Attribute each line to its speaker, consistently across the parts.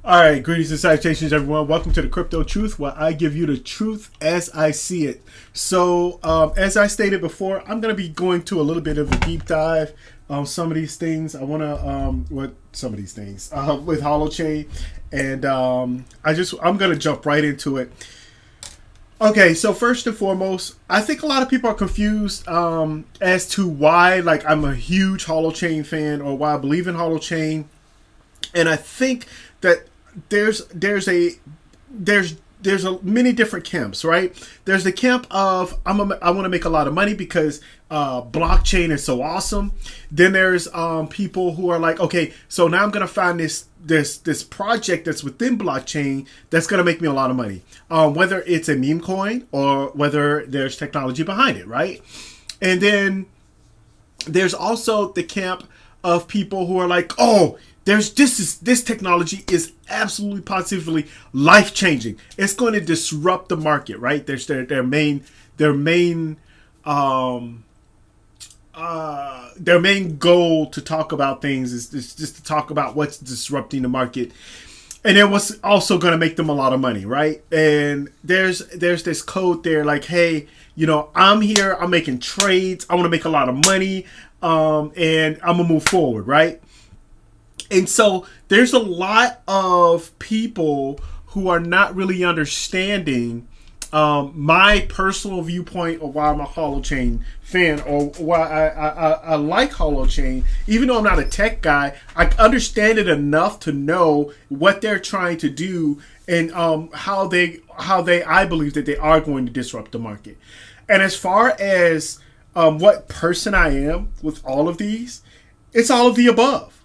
Speaker 1: All right, greetings and salutations, everyone. Welcome to the Crypto Truth, where I give you the truth as I see it. So, as I stated before, I'm going to be going to a little bit of a deep dive on some of these things. I want to, with Holochain, and I'm going to jump right into it. Okay, so first and foremost, I think a lot of people are confused as to why, like, I'm a huge Holochain fan or why I believe in Holochain, and I think that there's many different camps, right? There's the camp of I want to make a lot of money because blockchain is so awesome. Then there's people who are like, okay, so now I'm gonna find this project that's within blockchain that's gonna make me a lot of money, whether it's a meme coin or whether there's technology behind it, right? And then there's also the camp of people who are like, oh, this technology is absolutely positively life changing. It's going to disrupt the market, right? There's their main goal to talk about things is just to talk about what's disrupting the market, and then what's also going to make them a lot of money, right? And there's this code there like, hey, I'm here, I'm making trades, I want to make a lot of money, and I'm gonna move forward, right? And so there's a lot of people who are not really understanding my personal viewpoint of why I'm a Holochain fan or why I like Holochain. Even though I'm not a tech guy, I understand it enough to know what they're trying to do and how they I believe that they are going to disrupt the market. And as far as what person I am with all of these, it's all of the above.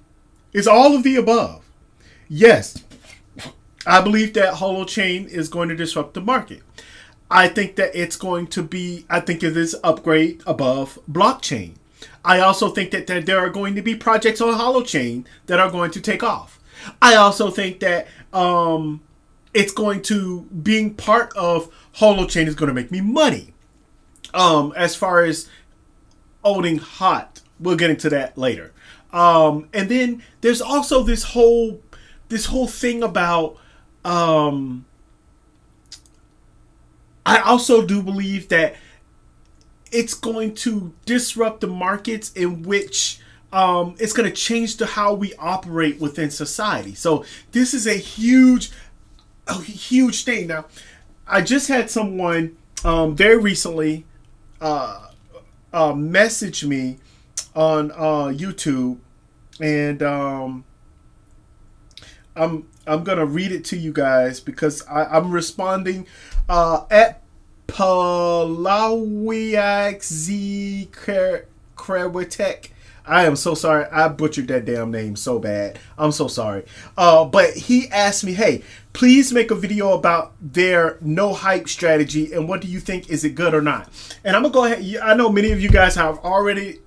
Speaker 1: It's all of the above. Yes, I believe that Holochain is going to disrupt the market. I think that it is upgrade above blockchain. I also think that there are going to be projects on Holochain that are going to take off. I also think that it's going to, being part of Holochain is going to make me money. As far as owning HOT, we'll get into that later. And then there's also this whole thing about, I also do believe that it's going to disrupt the markets in which, it's going to change to how we operate within society. So this is a huge thing. Now, I just had someone, very recently, message me on YouTube, and I'm gonna read it to you guys because I'm responding at Palawiak I am so sorry. I butchered that damn name so bad. I'm so sorry. But he asked me, hey, please make a video about their no hype strategy and what do you think? Is it good or not? And I'm going to go ahead. I know many of you guys have already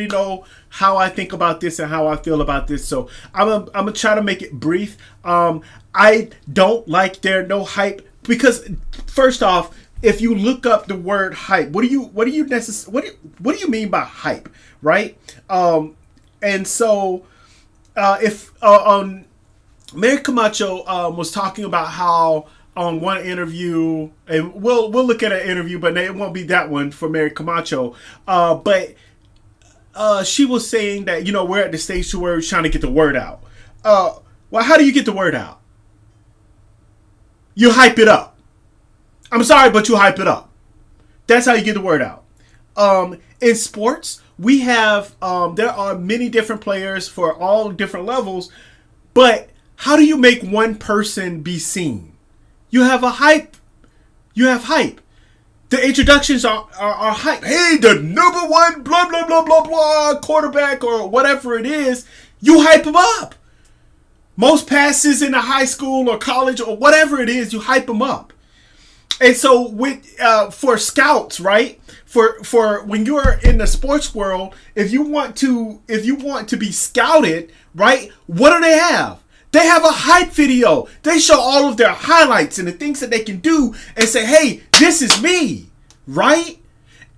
Speaker 1: know how I think about this and how I feel about this. So I'm going to try to make it brief. I don't like their no hype because, first off, if you look up the word hype, what do you mean by hype, right? And so if Mary Camacho was talking about how on one interview, and we'll look at an interview, but it won't be that one for Mary Camacho. But she was saying that we're at the stage to where we're trying to get the word out. Well, how do you get the word out? You hype it up. I'm sorry, but you hype it up. That's how you get the word out. In sports, we have there are many different players for all different levels, but how do you make one person be seen? You have a hype. You have hype. The introductions are hype. Hey, the number one blah blah blah blah blah quarterback or whatever it is, you hype them up. Most passes in a high school or college or whatever it is, you hype them up. And so with for scouts, right? For when you're in the sports world, if you want to be scouted, right? What do they have? They have a hype video. They show all of their highlights and the things that they can do and say, "Hey, this is me." Right?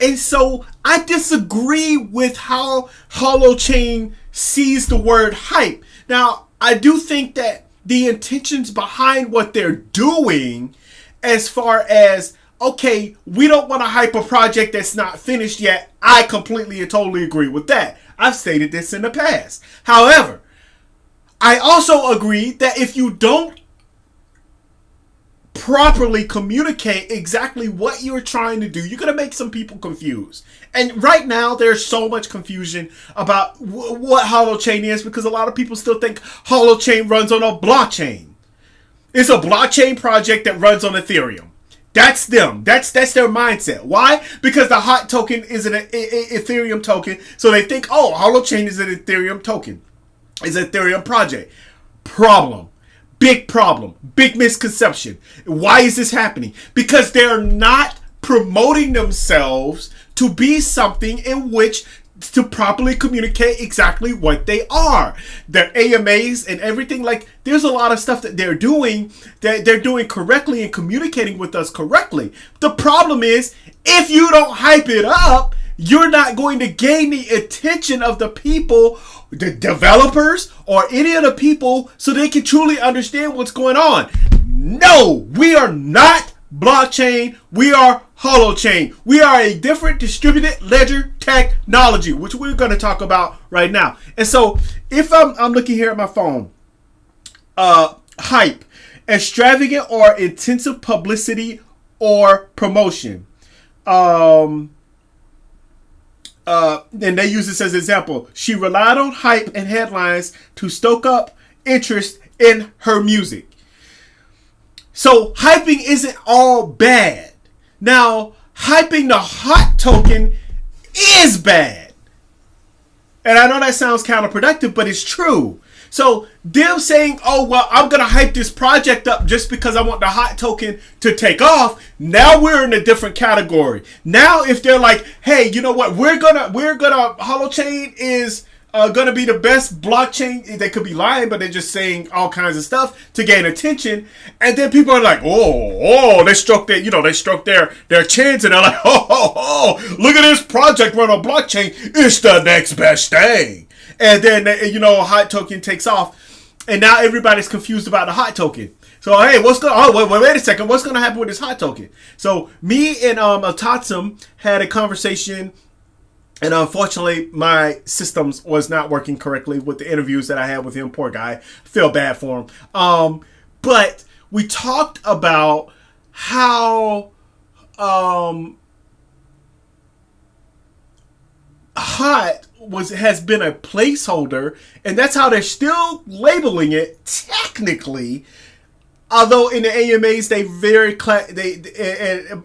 Speaker 1: And so I disagree with how Holochain sees the word hype. Now, I do think that the intentions behind what they're doing, as far as, okay, we don't want to hype a project that's not finished yet. I completely and totally agree with that. I've stated this in the past. However, I also agree that if you don't properly communicate exactly what you're trying to do, you're going to make some people confused. And right now, there's so much confusion about what Holochain is, because a lot of people still think Holochain runs on a blockchain. It's a blockchain project that runs on Ethereum. That's them. That's their mindset. Why? Because the hot token is an Ethereum token. So they think, oh, Holochain is an Ethereum token. It's an Ethereum project. Problem. Big problem. Big misconception. Why is this happening? Because they're not promoting themselves to be something in which to properly communicate exactly what they are. Their AMAs and everything, like, there's a lot of stuff that they're doing correctly and communicating with us correctly. The problem is, if you don't hype it up, you're not going to gain the attention of the people, the developers, or any of the people, so they can truly understand what's going on. No, we are not blockchain. We are Holochain. We are a different distributed ledger technology, which we're going to talk about right now. And so, if I'm looking here at my phone, hype, extravagant or intensive publicity or promotion. And they use this as an example. She relied on hype and headlines to stoke up interest in her music. So hyping isn't all bad. Now, hyping the hot token is bad. And I know that sounds counterproductive, but it's true. So them saying, oh, well, I'm going to hype this project up just because I want the hot token to take off. Now we're in a different category. Now, if they're like, hey, you know what? We're gonna Holochain is going to be the best blockchain. They could be lying, but they're just saying all kinds of stuff to gain attention. And then people are like, they struck their chins, and they're like, look at this project run on blockchain. It's the next best thing. And then, hot token takes off. And now everybody's confused about the hot token. So, hey, wait a second. What's going to happen with this hot token? So, me and Atatsum had a conversation. And unfortunately, my systems was not working correctly with the interviews that I had with him. Poor guy. I feel bad for him. But we talked about how hot has been a placeholder, and that's how they're still labeling it technically. Although in the AMAs and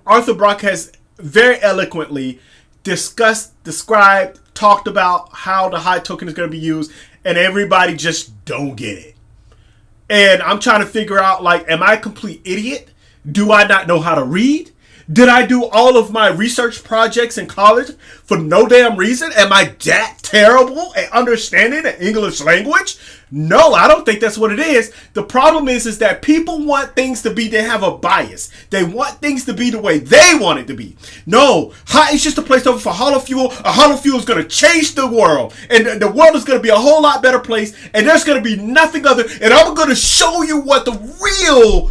Speaker 1: Arthur Brock has very eloquently described, talked about how the hot token is going to be used, and everybody just don't get it. And I'm trying to figure out, like, am I a complete idiot? Do I not know how to read? Did I do all of my research projects in college for no damn reason? Am I that terrible at understanding the English language? No, I don't think that's what it is. The problem is that people want things to be, they have a bias. They want things to be the way they want it to be. No, it's just a placeholder for holofuel. A holofuel is going to change the world. And the world is going to be a whole lot better place. And there's going to be nothing other. And I'm going to show you what the real,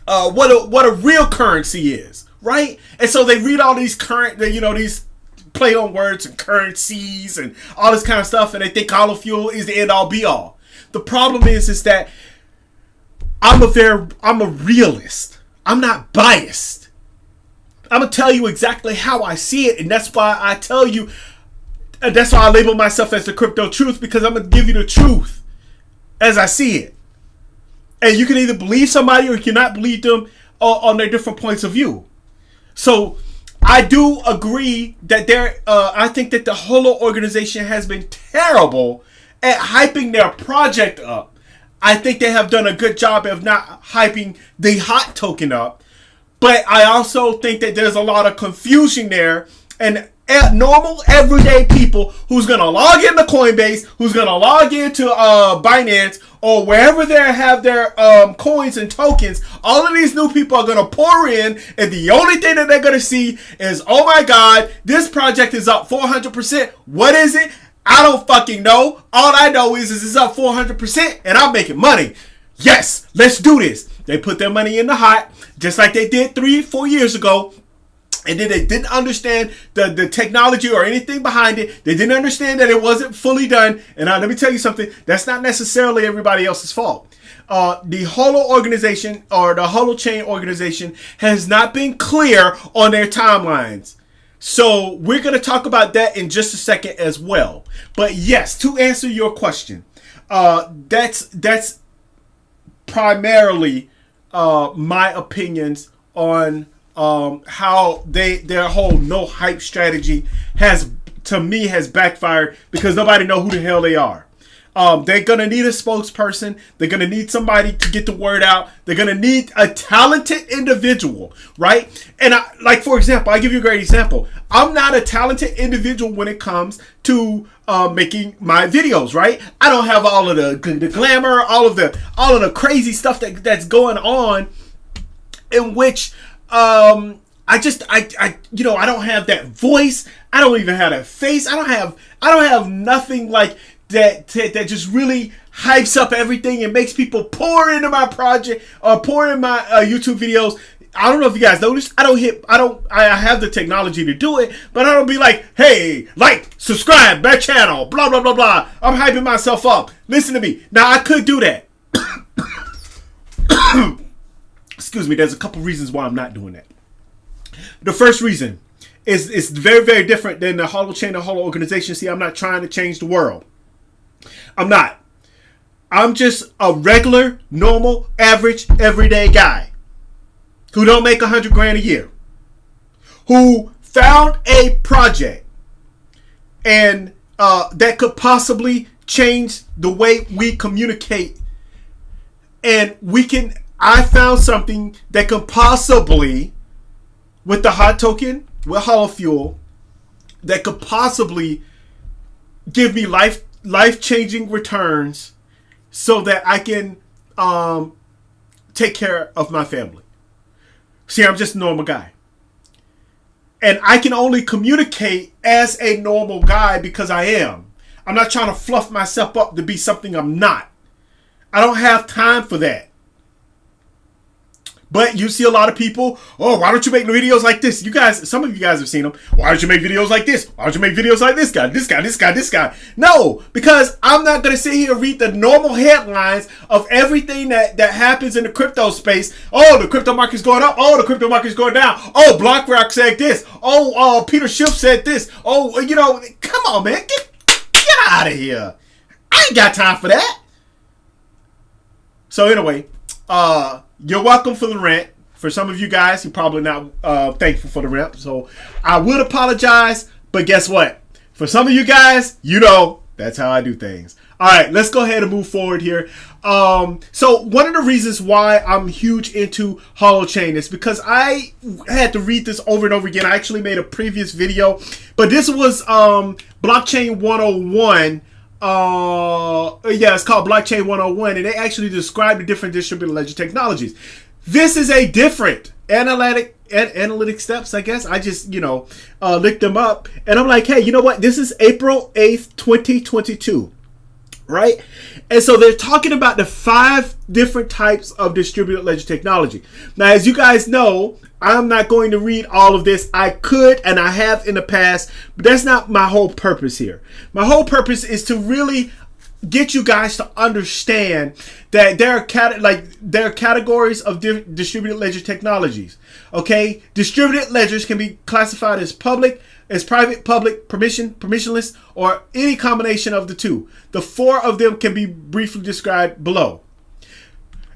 Speaker 1: what a real currency is, right? And so they read all these these play on words and currencies and all this kind of stuff, and they think holofuel is the end all be all. The problem is that I'm a realist. I'm not biased. I'm gonna tell you exactly how I see it, and that's why I tell you. That's why I label myself as the crypto truth, because I'm gonna give you the truth as I see it. And you can either believe somebody or you cannot believe them on their different points of view. So I do agree that I think that the Holo organization has been terrible at hyping their project up. I think they have done a good job of not hyping the hot token up. But I also think that there's a lot of confusion there. And normal, everyday people who's going to log into Coinbase, who's going to log into Binance, or wherever they have their coins and tokens, all of these new people are going to pour in, and the only thing that they're going to see is, oh my God, this project is up 400%. What is it? I don't fucking know. All I know is it's up 400% and I'm making money. Yes, let's do this. They put their money in the hot, just like they did 3-4 years ago. And then they didn't understand the technology or anything behind it. They didn't understand that it wasn't fully done. And let me tell you something. That's not necessarily everybody else's fault. The Holo organization or the Holochain organization has not been clear on their timelines. So we're going to talk about that in just a second as well. But yes, to answer your question, that's primarily my opinions on how their whole no hype strategy has backfired because nobody know who the hell they are. They're gonna need a spokesperson. They're gonna need somebody to get the word out. They're gonna need a talented individual, right? And for example, I give you a great example. I'm not a talented individual when it comes to making my videos, right? I don't have all of the glamour, all of the crazy stuff that's going on, in which I don't have that voice. I don't even have that face. I don't have nothing like that just really hypes up everything and makes people pour into my project or pour in my YouTube videos. I don't know if you guys noticed. I have the technology to do it, but I don't be like, hey, like, subscribe, my channel, blah, blah, blah, blah. I'm hyping myself up. Listen to me. Now, I could do that. Excuse me. There's a couple reasons why I'm not doing that. The first reason is it's very, very different than the Holochain, the Holo organization. See, I'm not trying to change the world. I'm not. I'm just a regular, normal, average, everyday guy who don't make $100,000 a year, who found a project and that could possibly change the way we communicate, and I found something that could possibly, with the hot token, with Holo Fuel, that could possibly give me life-changing returns so that I can take care of my family. See, I'm just a normal guy. And I can only communicate as a normal guy because I am. I'm not trying to fluff myself up to be something I'm not. I don't have time for that. But you see a lot of people, oh, why don't you make videos like this? You guys, some of you guys have seen them. Why don't you make videos like this? Why don't you make videos like this guy, this guy, this guy, this guy? No, because I'm not going to sit here and read the normal headlines of everything that happens in the crypto space. Oh, the crypto market's going up. Oh, the crypto market's going down. Oh, BlackRock said this. Oh, Peter Schiff said this. Oh, come on, man. Get out of here. I ain't got time for that. So anyway, you're welcome for the rant. For some of you guys, you're probably not thankful for the rant. So I would apologize, but guess what? For some of you guys, that's how I do things. All right, let's go ahead and move forward here. So one of the reasons why I'm huge into Holochain is because I had to read this over and over again. I actually made a previous video, but this was Blockchain 101. It's called Blockchain 101, and they actually describe the different distributed ledger technologies. This is a different analytic steps, I guess. I just, looked them up, and I'm like, hey, you know what? This is April 8th, 2022, right? And so they're talking about the 5 different types of distributed ledger technology. Now, as you guys know, I'm not going to read all of this. I could, and I have in the past, but that's not my whole purpose here. My whole purpose is to really get you guys to understand that there are categories of distributed ledger technologies. Okay, distributed ledgers can be classified as private, permissionless, or any combination of the two. The 4 of them can be briefly described below.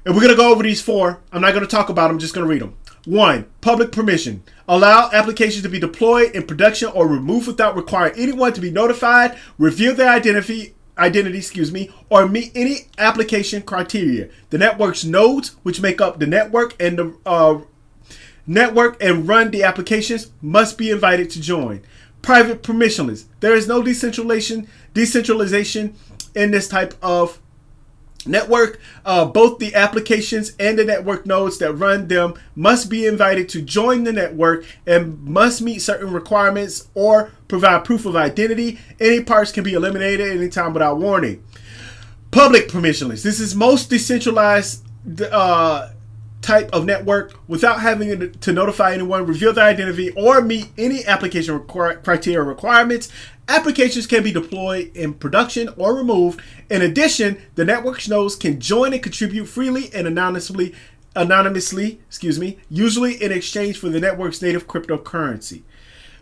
Speaker 1: And we're going to go over these 4. I'm not going to talk about them. I'm just going to read them. 1. Public permission. Allow applications to be deployed in production or removed without requiring anyone to be notified, reveal their identity, or meet any application criteria. The network's nodes, which make up the network and run the applications, must be invited to join. Private permissionless. There is no decentralization in this type of Network, both the applications and the network nodes that run them must be invited to join the network and must meet certain requirements or provide proof of identity. Any parts can be eliminated anytime without warning. Public permissionless. This is most decentralized type of network without having to notify anyone, reveal their identity, or meet any application criteria requirements. Applications can be deployed in production or removed. In addition, the network's nodes can join and contribute freely and anonymously, usually in exchange for the network's native cryptocurrency.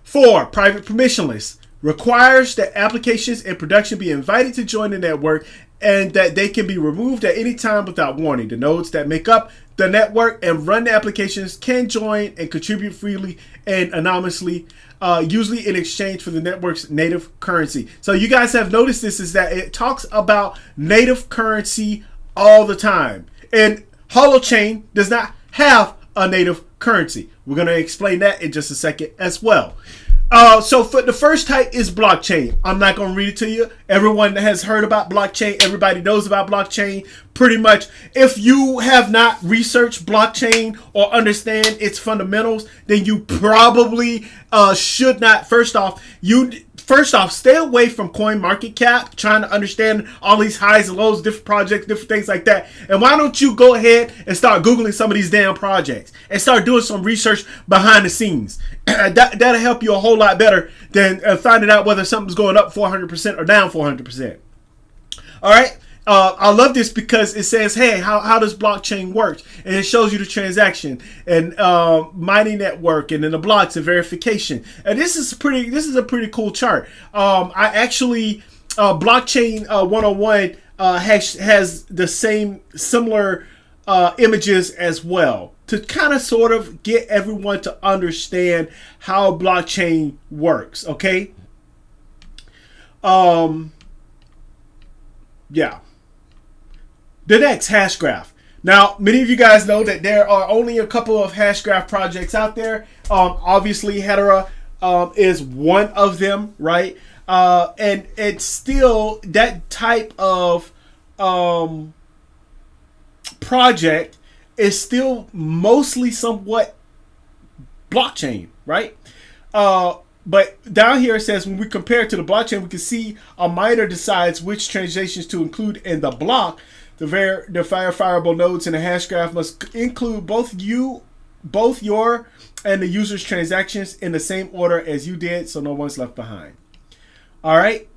Speaker 1: 4. Private permissionless. Requires that applications in production be invited to join the network and that they can be removed at any time without warning. The nodes that make up the network and run the applications can join and contribute freely and anonymously, usually in exchange for the network's native currency. So you guys have noticed this, is that it talks about native currency all the time. And Holochain does not have a native currency. We're going to explain that in just a second as well. So for the first type is blockchain. I'm not going to read it to you. Everyone has heard about blockchain. Everybody knows about blockchain pretty much. If you have not researched blockchain or understand its fundamentals, then you probably should not. First off, stay away from CoinMarketCap, trying to understand all these highs and lows, different projects, different things like that. And why don't you go ahead and start Googling some of these damn projects and start doing some research behind the scenes. That'll help you a whole lot better than finding out whether something's going up 400% or down 400%. All right. I love this because it says, hey, how does blockchain work? And it shows you the transaction and mining network and then the blocks and verification. And this is a pretty cool chart. I actually blockchain 101 has the similar images as well, to kind of sort of get everyone to understand how blockchain works. Okay. Yeah. The next, Hashgraph. Now, many of you guys know that there are only a couple of Hashgraph projects out there. Obviously, Hedera is one of them, right? And it's still that type of project is still mostly somewhat blockchain, right? But down here it says, when we compare it to the blockchain, we can see a miner decides which transactions to include in the block. The verifiable nodes in the hash graph must include both your and the user's transactions in the same order as you did, so no one's left behind. All right.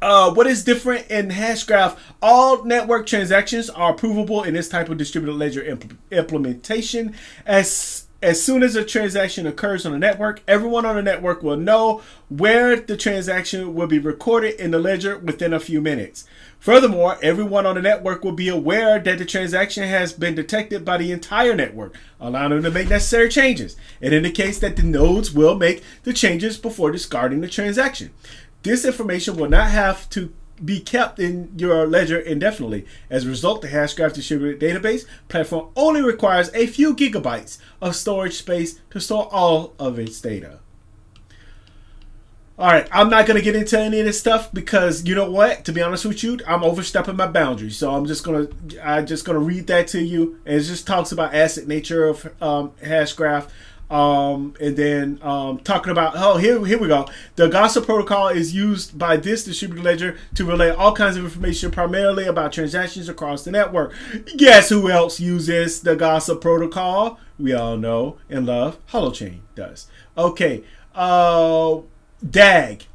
Speaker 1: What is different in Hashgraph? All network transactions are provable in this type of distributed ledger implementation. As soon as a transaction occurs on the network, everyone on the network will know where the transaction will be recorded in the ledger within a few minutes. Furthermore, everyone on the network will be aware that the transaction has been detected by the entire network, allowing them to make necessary changes. It indicates that the nodes will make the changes before discarding the transaction. This information will not have to be kept in your ledger indefinitely. As a result, the Hashgraph distributed database platform only requires a few gigabytes of storage space to store all of its data. All right, I'm not going to get into any of this stuff because, you know what, to be honest with you, I'm overstepping my boundaries. So I'm just going to read that to you. And it just talks about asset nature of Hashgraph. And then talking about, oh, here we go. The Gossip protocol is used by this distributed ledger to relay all kinds of information, primarily about transactions across the network. Guess who else uses the Gossip protocol? We all know and love. Holochain does. Okay. DAG.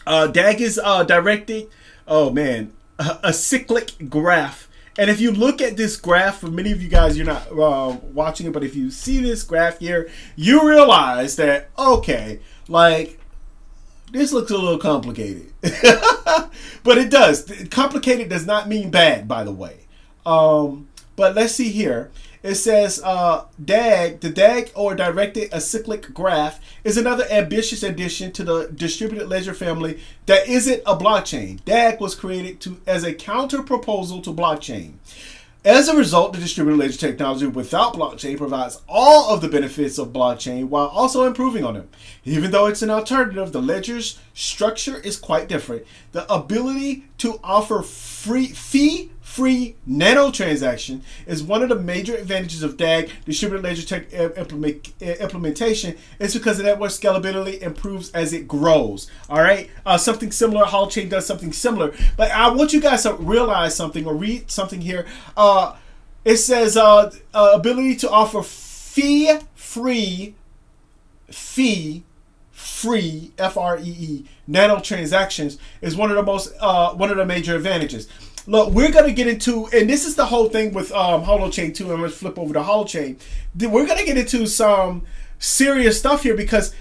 Speaker 1: DAG is directed, oh man, a cyclic graph. And if you look at this graph, for many of you guys, you're not watching it, but if you see this graph here, you realize that, okay, like, this looks a little complicated. But it does. Complicated does not mean bad, by the way. But let's see here. It says DAG, the DAG or directed acyclic graph is another ambitious addition to the distributed ledger family that isn't a blockchain. DAG was created as a counter proposal to blockchain. As a result, the distributed ledger technology without blockchain provides all of the benefits of blockchain while also improving on them. Even though it's an alternative, the ledger's structure is quite different. The ability to offer fee-free nano transaction is one of the major advantages of DAG distributed ledger tech implementation. It's because the network scalability improves as it grows. All right, something similar. Holochain does something similar, but I want you guys to realize something or read something here. It says ability to offer fee-free FREE nano transactions is one of the major advantages. Look, we're going to get into, and this is the whole thing with Holochain too, and let's flip over to Holochain. We're going to get into some serious stuff here because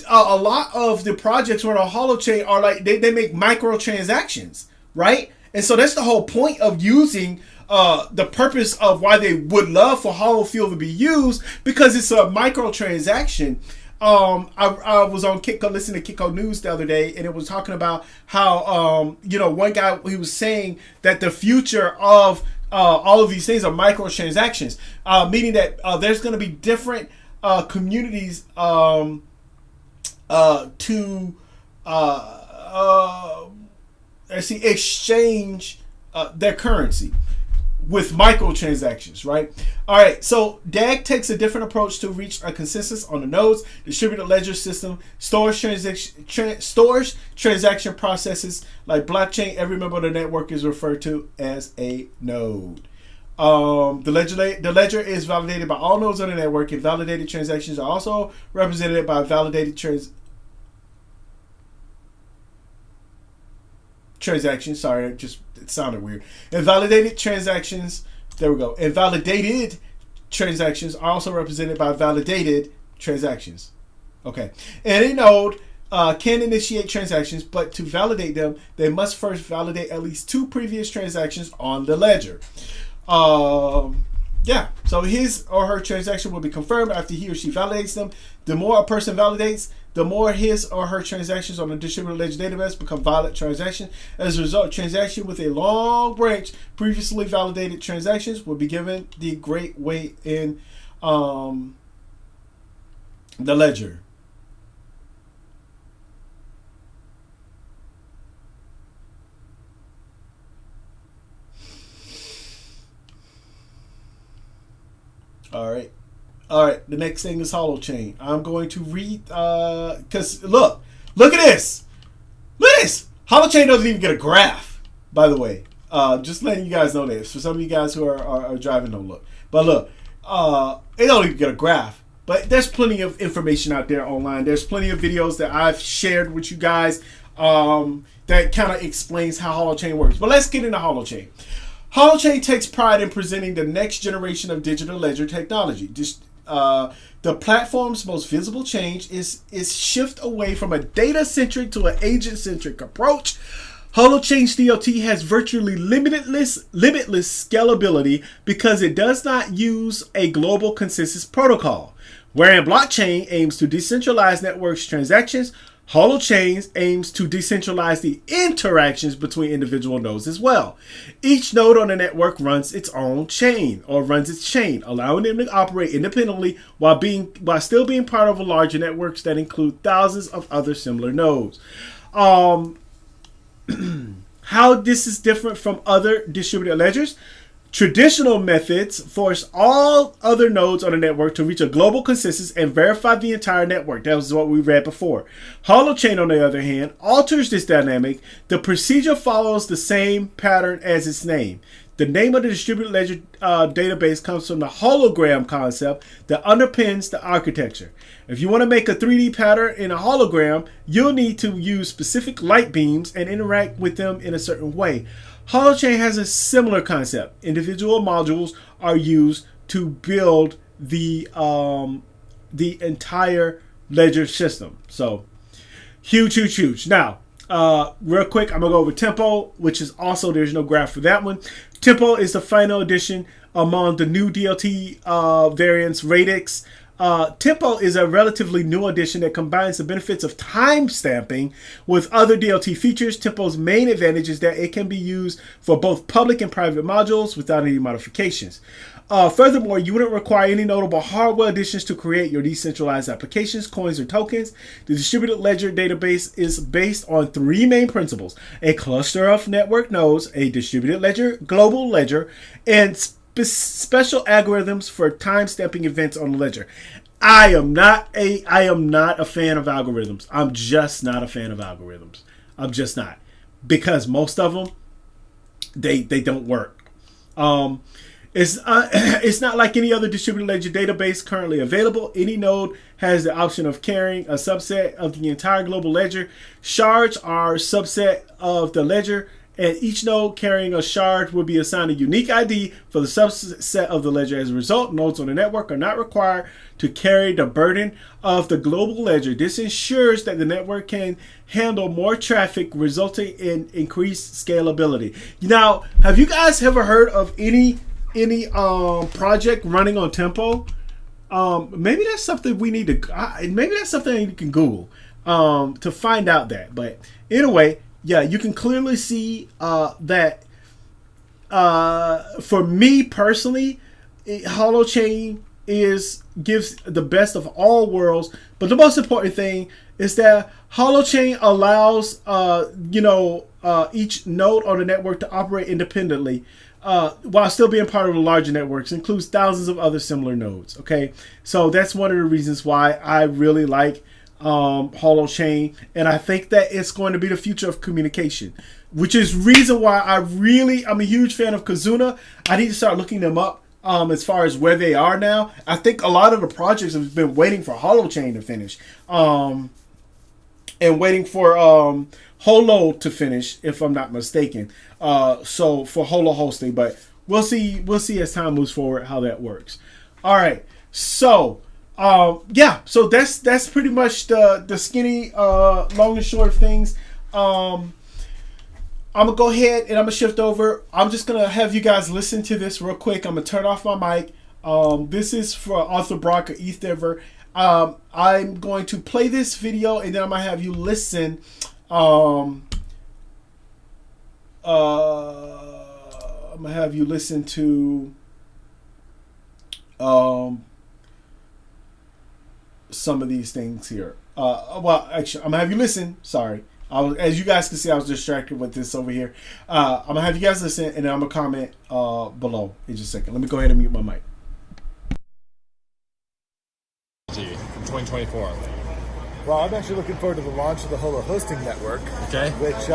Speaker 1: a lot of the projects on a Holochain are like, they make microtransactions, right? And so that's the whole point of using the purpose of why they would love for Holofuel to be used, because it's a microtransaction. I was on listening to Kiko News the other day, and it was talking about how, one guy, he was saying that the future of all of these things are microtransactions, meaning that there's going to be different communities to exchange their currency with microtransactions, right? All right, so DAG takes a different approach to reach a consensus on the nodes. Distributed ledger system stores transaction processes like blockchain. Every member of the network is referred to as a node. The ledger is validated by all nodes on the network, and validated transactions are also represented by validated transactions. Sorry, it sounded weird. Invalidated transactions. There we go. Invalidated transactions are also represented by validated transactions. Okay. Any node can initiate transactions, but to validate them, they must first validate at least 2 previous transactions on the ledger. Yeah. So his or her transaction will be confirmed after he or she validates them. The more a person validates, the more his or her transactions on the distributed ledger database become valid transactions. As a result, transaction with a long branch, previously validated transactions will be given the great weight in the ledger. All right, the next thing is Holochain. I'm going to read, because look at this. Look at this. Holochain doesn't even get a graph, by the way. Just letting you guys know this. For some of you guys who are driving, don't look. But look, it don't even get a graph. But there's plenty of information out there online. There's plenty of videos that I've shared with you guys that kind of explains how Holochain works. But let's get into Holochain. Holochain takes pride in presenting the next generation of digital ledger technology. The platform's most visible change is shift away from a data-centric to an agent-centric approach. Holochain DLT has virtually limitless scalability because it does not use a global consensus protocol. Wherein blockchain aims to decentralize networks transactions, Holochain aims to decentralize the interactions between individual nodes as well. Each node on the network runs its own chain, allowing them to operate independently while still being part of a larger networks that include thousands of other similar nodes. How this is different from other distributed ledgers? Traditional methods force all other nodes on the network to reach a global consensus and verify the entire network. That was what we read before. Holochain, on the other hand, alters this dynamic. The procedure follows the same pattern as its name. The name of the distributed ledger database comes from the hologram concept that underpins the architecture. If you want to make a 3D pattern in a hologram, you'll need to use specific light beams and interact with them in a certain way. Holochain has a similar concept. Individual modules are used to build the entire ledger system. So huge. Now, real quick, I'm gonna go over Tempo, which is also, there's no graph for that one. Tempo is the final addition among the new DLT variants, Radix. Tempo is a relatively new addition that combines the benefits of timestamping with other DLT features. Tempo's main advantage is that it can be used for both public and private modules without any modifications. Furthermore, you wouldn't require any notable hardware additions to create your decentralized applications, coins, or tokens. The distributed ledger database is based on three main principles: a cluster of network nodes, a distributed ledger, global ledger, and special algorithms for timestamping events on the ledger. I am not a fan of algorithms. I'm just not a fan of algorithms. I'm just not, because most of them they don't work. It's not like any other distributed ledger database currently available. Any node has the option of carrying a subset of the entire global ledger. Shards are a subset of the ledger, and each node carrying a shard will be assigned a unique ID for the subset of the ledger. As a result, nodes on the network are not required to carry the burden of the global ledger. This ensures that the network can handle more traffic, resulting in increased scalability. Now, have you guys ever heard of any project running on Tempo? Maybe that's something we need to. Maybe that's something you can Google to find out that. But anyway, yeah, you can clearly see that. For me personally, Holochain gives the best of all worlds. But the most important thing is that Holochain allows each node on the network to operate independently, while still being part of the larger networks. It includes thousands of other similar nodes. Okay, so that's one of the reasons why I really like Holochain, and I think that it's going to be the future of communication, which is reason why I'm a huge fan of Kazuna. I need to start looking them up as far as where they are now. I think a lot of the projects have been waiting for Holochain to finish, and waiting for Holo to finish, if I'm not mistaken. So for Holo hosting, but we'll see as time moves forward how that works. All right, so yeah, so that's pretty much the skinny, long and short of things. I'm gonna go ahead and I'm gonna shift over. I'm just gonna have you guys listen to this real quick. I'm gonna turn off my mic. This is for Arthur Brock or ETHever. I'm going to play this video, and then I'm gonna have you listen. I'm gonna have you listen to some of these things here. Well, actually, I'm gonna have you listen. Sorry, as you guys can see, I was distracted with this over here. I'm gonna have you guys listen, and then I'm gonna comment below in just a second. Let me go ahead and mute my mic.
Speaker 2: 2024.
Speaker 3: Well, I'm actually looking forward to the launch of the Holo hosting network,
Speaker 2: okay,
Speaker 3: which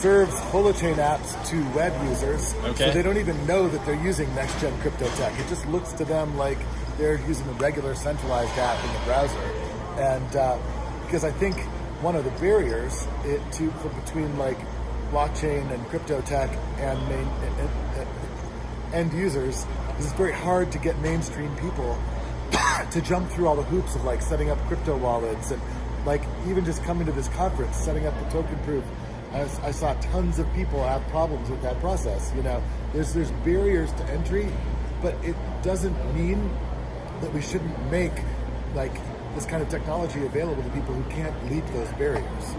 Speaker 3: serves Holochain apps to web users,
Speaker 2: okay,
Speaker 3: so they don't even know that they're using next-gen crypto tech. It just looks to them like they're using a regular centralized app in the browser. And because I think one of the barriers for between like blockchain and crypto tech and end users is it's very hard to get mainstream people to jump through all the hoops of like setting up crypto wallets and like even just coming to this conference, setting up the token proof. I saw tons of people have problems with that process. You know, there's barriers to entry, but it doesn't mean that we shouldn't make like this kind of technology available to people who can't leap those barriers.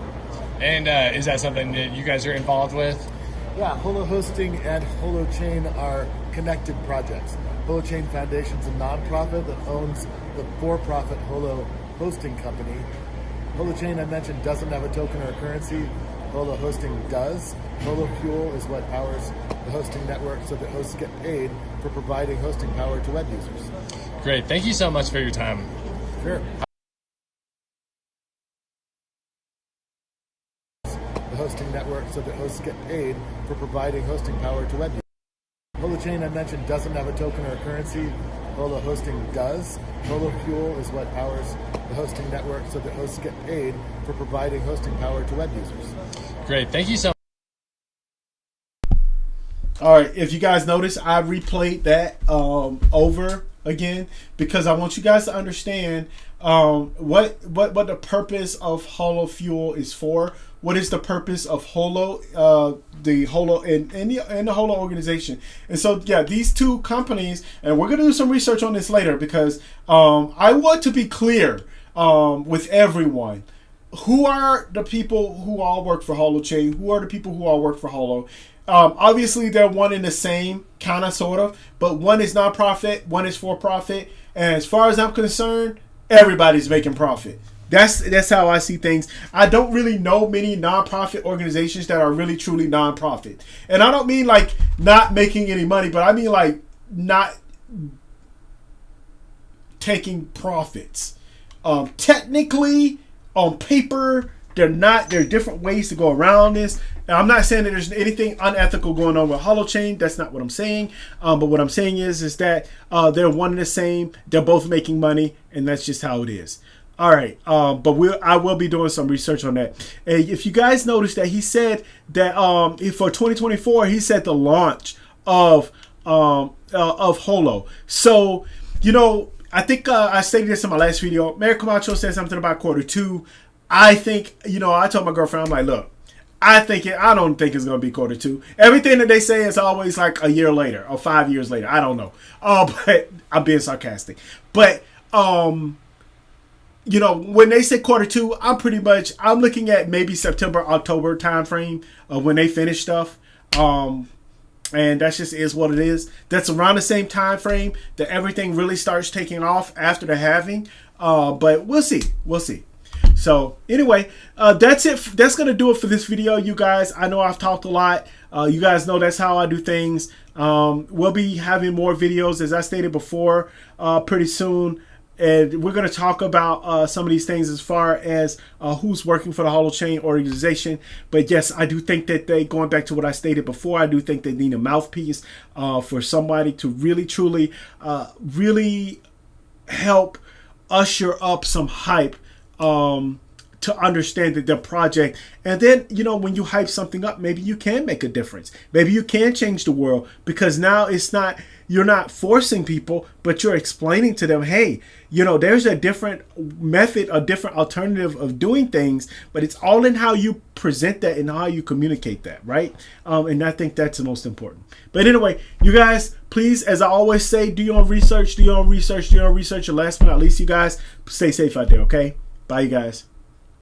Speaker 2: And is that something that you guys are involved with?
Speaker 3: Yeah, Holo Hosting and Holochain are connected projects. Holochain Foundation is a nonprofit that owns the for-profit Holo hosting company. Holochain, I mentioned, doesn't have a token or a currency. Holo Hosting does. Holo Fuel is what powers the hosting network so that hosts get paid for providing hosting power to web users.
Speaker 2: Great. Thank you so much for your time.
Speaker 3: Sure. The hosting network so that hosts get paid for providing hosting power to web users. Holochain, I mentioned, doesn't have a token or a currency. Holo Hosting does. Holo Fuel is what powers the hosting network so that hosts get paid for providing hosting power to web users.
Speaker 2: Great. Thank you so much.
Speaker 1: All right, if you guys notice, I replayed that over again because I want you guys to understand what the purpose of Holo Fuel is for. What is the purpose of Holo, the Holo and the Holo organization? And so, yeah, these two companies, and we're gonna do some research on this later because I want to be clear with everyone. Who are the people who all work for Holochain? Who are the people who all work for Holo? Obviously, they're one and the same, kind of, sort of, but one is nonprofit, one is for profit. And as far as I'm concerned, everybody's making profit. That's how I see things. I don't really know many nonprofit organizations that are really truly nonprofit. And I don't mean like not making any money, but I mean like not taking profits. Technically, on paper, they're not. There are different ways to go around this. Now, I'm not saying that there's anything unethical going on with Holochain. That's not what I'm saying. But what I'm saying is that they're one and the same. They're both making money, and that's just how it is. All right, but I will be doing some research on that. And if you guys noticed that he said that for 2024, he said the launch of Holo. So, you know, I think I stated this in my last video. Mayor Camacho said something about Q2. I think, you know, I told my girlfriend, I'm like, look, I don't think it's going to be Q2. Everything that they say is always like a year later or 5 years later. I don't know. But I'm being sarcastic. But, you know, when they say Q2, I'm looking at maybe September, October time frame of when they finish stuff. And that just is what it is. That's around the same time frame that everything really starts taking off after the halving. But we'll see. We'll see. So anyway, that's it. That's going to do it for this video, you guys. I know I've talked a lot. You guys know that's how I do things. We'll be having more videos, as I stated before, pretty soon. And we're going to talk about some of these things as far as who's working for the Holochain organization. But yes, I do think that going back to what I stated before, I do think they need a mouthpiece for somebody to really, truly, really help usher up some hype to understand that the project. And then, you know, when you hype something up, maybe you can make a difference. Maybe you can change the world, because now it's not, you're not forcing people, but you're explaining to them, hey, you know, there's a different method, a different alternative of doing things, but it's all in how you present that and how you communicate that, right? And I think that's the most important. But anyway, you guys, please, as I always say, do your own research, do your own research, do your own research. And last but not least, you guys, stay safe out there, okay? Bye, you guys.